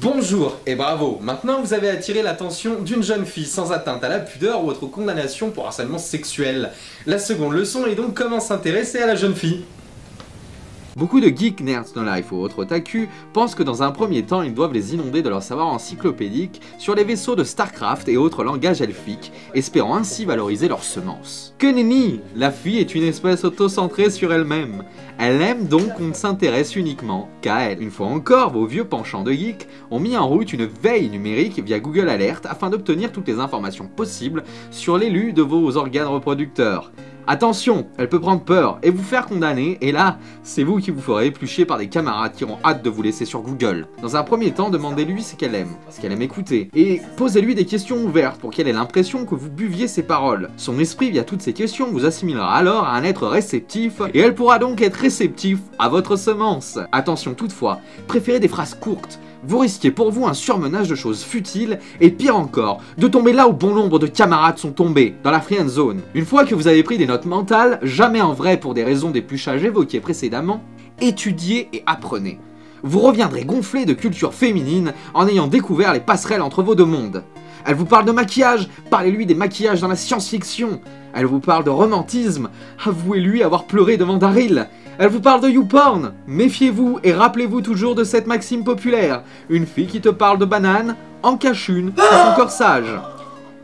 Bonjour et bravo, maintenant vous avez attiré l'attention d'une jeune fille sans atteinte à la pudeur ou autre condamnation pour harcèlement sexuel. La seconde leçon est donc comment s'intéresser à la jeune fille. Beaucoup de geeks, nerds, no life ou autres otaku pensent que dans un premier temps ils doivent les inonder de leur savoir encyclopédique sur les vaisseaux de Starcraft et autres langages elfiques, espérant ainsi valoriser leurs semences. Que nenni! La fille est une espèce auto-centrée sur elle-même. Elle aime donc qu'on s'intéresse uniquement qu'à elle. Une fois encore, vos vieux penchants de geeks ont mis en route une veille numérique via Google Alert afin d'obtenir toutes les informations possibles sur l'élu de vos organes reproducteurs. Attention, elle peut prendre peur et vous faire condamner, et là, c'est vous qui vous ferez éplucher par des camarades qui auront hâte de vous laisser sur Google. Dans un premier temps, demandez-lui ce qu'elle aime écouter, et posez-lui des questions ouvertes pour qu'elle ait l'impression que vous buviez ses paroles. Son esprit, via toutes ces questions, vous assimilera alors à un être réceptif, et elle pourra donc être réceptif à votre semence. Attention toutefois, préférez des phrases courtes. Vous risquez pour vous un surmenage de choses futiles, et pire encore, de tomber là où bon nombre de camarades sont tombés, dans la friend zone. Une fois que vous avez pris des notes mentales, jamais en vrai pour des raisons d'épluchage évoquées précédemment, étudiez et apprenez. Vous reviendrez gonflé de culture féminine en ayant découvert les passerelles entre vos deux mondes. Elle vous parle de maquillage, parlez-lui des maquillages dans la science-fiction. Elle vous parle de romantisme, avouez-lui avoir pleuré devant Daryl. Elle vous parle de YouPorn, méfiez-vous et rappelez-vous toujours de cette maxime populaire. Une fille qui te parle de banane en cache une sous son corsage.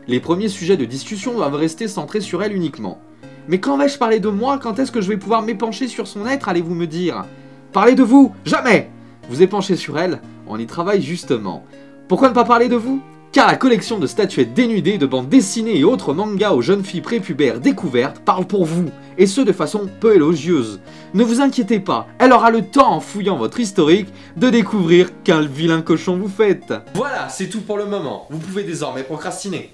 Les premiers sujets de discussion doivent rester centrés sur elle uniquement. Mais quand vais-je parler de moi? Quand est-ce que je vais pouvoir m'épancher sur son être, allez-vous me dire? Parlez de vous? Jamais! Vous épanchez sur elle, on y travaille justement. Pourquoi ne pas parler de vous? Car la collection de statuettes dénudées, de bandes dessinées et autres mangas aux jeunes filles prépubères découvertes parle pour vous, et ce de façon peu élogieuse. Ne vous inquiétez pas, elle aura le temps en fouillant votre historique de découvrir quel vilain cochon vous faites. Voilà, c'est tout pour le moment, vous pouvez désormais procrastiner.